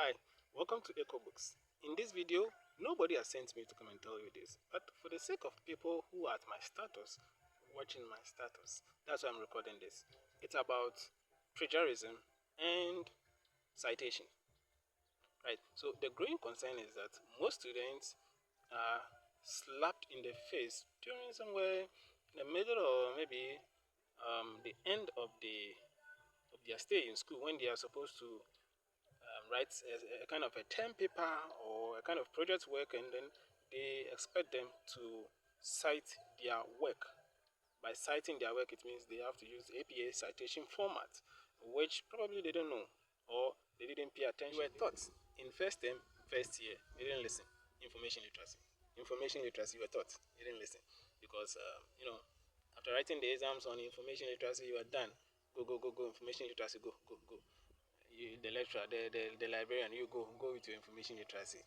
Hi, welcome to Echo Books. In this video, nobody has sent me to come and tell you this, but for the sake of people who are at my status, watching my status, that's why I'm recording this. It's about plagiarism and citation. Right. So the growing concern is that most students are slapped in the face during somewhere in the middle or maybe the end of their stay in school when they are supposed to write a kind of a term paper or a kind of project work, and then they expect them to cite their work. By citing their work, it means they have to use APA citation format, which probably they don't know or they didn't pay attention. You were taught in first term, first year, you didn't listen. Information literacy. Information literacy, you were taught, you didn't listen. Because, after writing the exams on information literacy, you are done. Go, go, go, go, information literacy, go, go, go. The lecturer, the librarian, you go with your information literacy.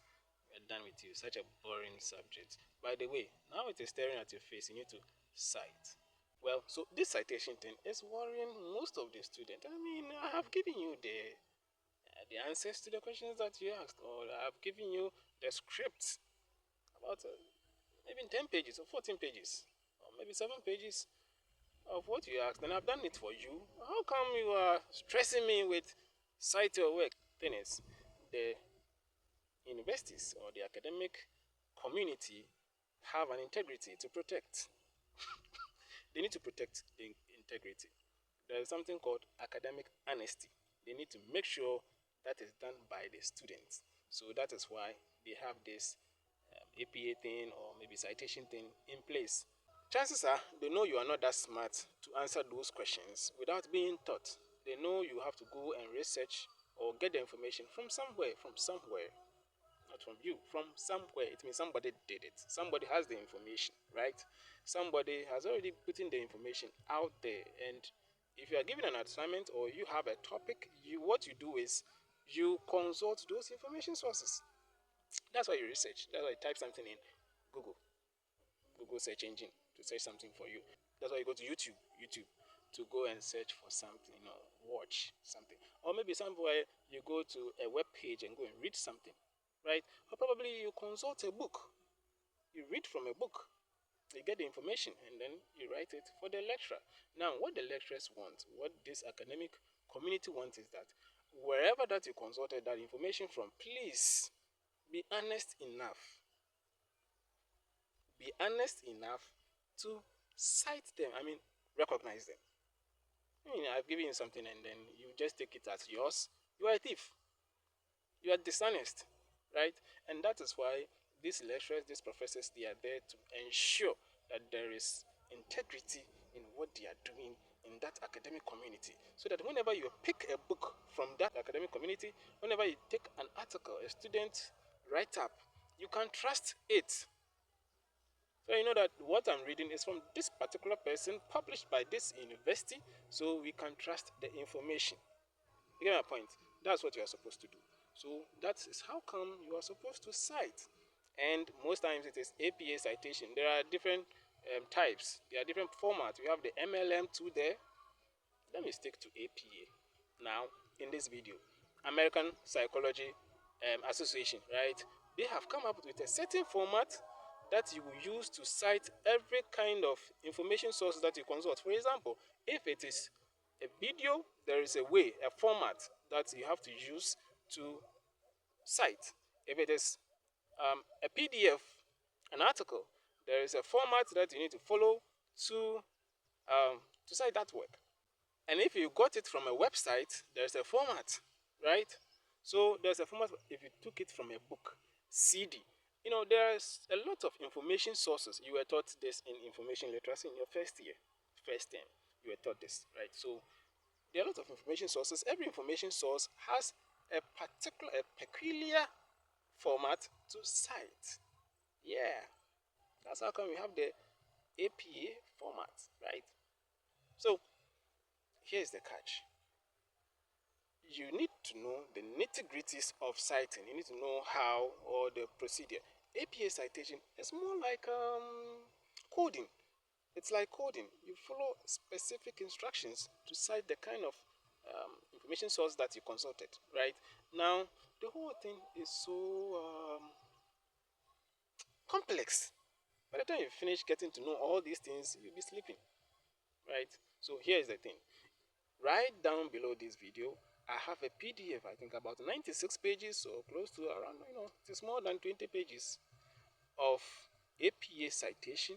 We're done with you. Such a boring subject. By the way, now it is staring at your face. You need to cite. Well, so this citation thing is worrying most of the students. I mean, I have given you the answers to the questions that you asked, or I have given you the script about maybe 10 pages or 14 pages, or maybe 7 pages of what you asked, and I've done it for you. How come you are stressing me with cite your work? Thing is, the universities or the academic community have an integrity to protect. They need to protect the integrity. There is something called academic honesty. They need to make sure that is done by the students. So that is why they have this APA thing or maybe citation thing in place. Chances are they know you are not that smart to answer those questions without being taught. They know you have to go and research or get the information from somewhere, not from you, from somewhere. It means somebody did it. Somebody has the information, right? Somebody has already put in the information out there. And if you are given an assignment or you have a topic, what you do is you consult those information sources. That's why you research. That's why you type something in Google, Google search engine to search something for you. That's why you go to YouTube to go and search for something, watch something. Or maybe somewhere you go to a web page and go and read something, right? Or probably you consult a book. You read from a book. You get the information and then you write it for the lecturer. Now, what the lecturers want, what this academic community wants is that wherever that you consulted that information from, please be honest enough. Be honest enough to cite them. I mean, recognize them. I mean, I've given you something and then you just take it as yours. You are a thief. You are dishonest, right? And that is why these lecturers, these professors, they are there to ensure that there is integrity in what they are doing in that academic community. So that whenever you pick a book from that academic community, whenever you take an article, a student write up, you can trust it. So you know that what I'm reading is from this particular person, published by this university, so we can trust the information. You get my point? That's what you are supposed to do. So that is how come you are supposed to cite. And most times it is APA citation. There are different types. There are different formats. We have the MLM2 there. Let me stick to APA now in this video. American Psychology Association, right? They have come up with a certain format that you will use to cite every kind of information source that you consult. For example, if it is a video, there is a way, a format that you have to use to cite. If it is a PDF, an article, there is a format that you need to follow to cite that work. And if you got it from a website, there's a format, right? So there's a format if you took it from a book, CD. There's a lot of information sources. You were taught this in information literacy in your first year, first term. You were taught this, right? So there are a lot of information sources. Every information source has a peculiar format to cite. Yeah, that's how come we have the APA format, right? So here's the catch. You need to know the nitty-gritties of citing. You need to know how or the procedure. APA citation is more like coding. It's like coding. You follow specific instructions to cite the kind of information source that you consulted, right? Now, the whole thing is so complex. By the time you finish getting to know all these things, you'll be sleeping, right? So here is the thing. Right down below this video, I have a PDF, I think about 96 pages or close to around, it's more than 20 pages of APA citation,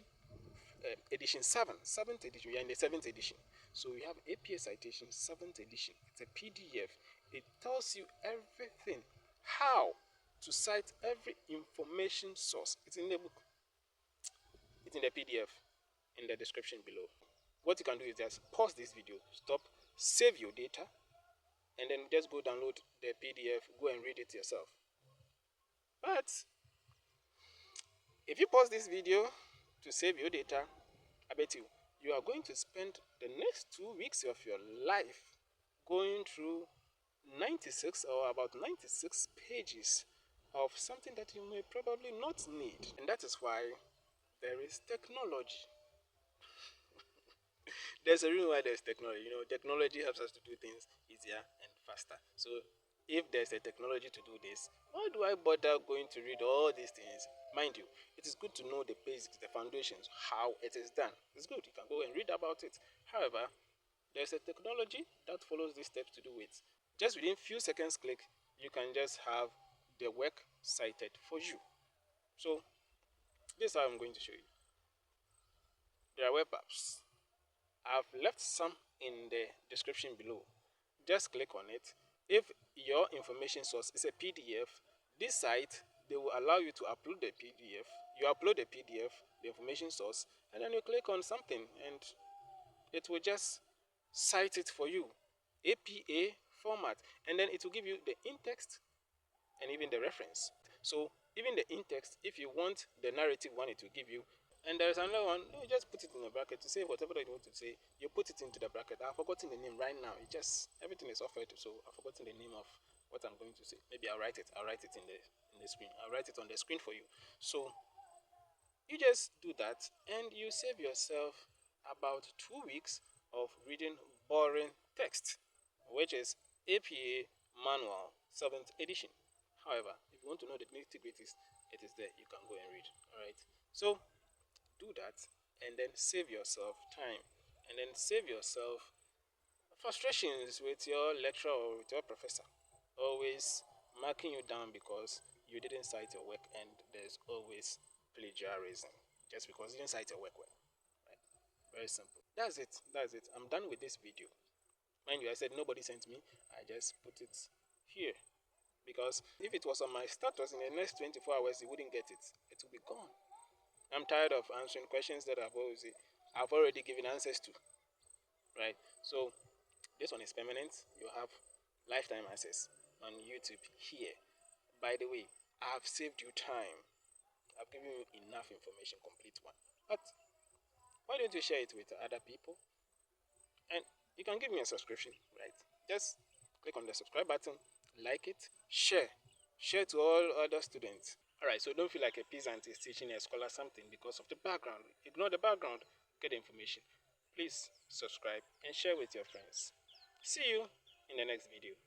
edition 7, 7th edition. We are in the 7th edition. So we have APA citation 7th edition. It's a PDF. It tells you everything, how to cite every information source. It's in the book. It's in the PDF in the description below. What you can do is just pause this video, stop, save your data, and then just go download the PDF, go and read it yourself. But if you pause this video to save your data, I bet you are going to spend the next 2 weeks of your life going through 96 or about 96 pages of something that you may probably not need. And that is why there is technology. There's a reason why there's technology. Technology helps us to do things easier and faster. So if there's a technology to do this, why do I bother going to read all these things? Mind you, it is good to know the basics, the foundations, how it is done. It's good. You can go and read about it. However, there's a technology that follows these steps to do it. Just within few seconds click, you can just have the work cited for you. So this is how I'm going to show you. There are web apps. I've left some in the description below. Just click on it. If your information source is a PDF, this site, they will allow you to upload the PDF. You upload the PDF, the information source, and then you click on something and it will just cite it for you. APA format. And then it will give you the in-text and even the reference. So even the in-text, if you want the narrative one, it will give you. And there's another one, you just put it in a bracket to say whatever that you want to say. You put it into the bracket. I've forgotten the name right now. Everything is offered, so I've forgotten the name of what I'm going to say. Maybe I'll write it in the screen. I'll write it on the screen for you. So you just do that and you save yourself about 2 weeks of reading boring text, which is APA Manual 7th edition. However, if you want to know the nitty-gritties, it is there. You can go and read. Alright. So do that and then save yourself time and then save yourself frustrations with your lecturer or with your professor always marking you down because you didn't cite your work, and there's always plagiarism just because you didn't cite your work well, right? Very simple. That's it. I'm done with this video. Mind you, I said nobody sent me. I just put it here because if it was on my status in the next 24 hours, you wouldn't get it. It will be gone. I'm tired of answering questions that I've already given answers to, right? So this one is permanent. You have lifetime access on YouTube here. By the way, I have saved you time. I've given you enough information, complete one. But why don't you share it with other people? And you can give me a subscription, right? Just click on the subscribe button, like it, share to all other students. Alright, so don't feel like a peasant is teaching a scholar something because of the background. Ignore the background, get the information. Please subscribe and share with your friends. See you in the next video.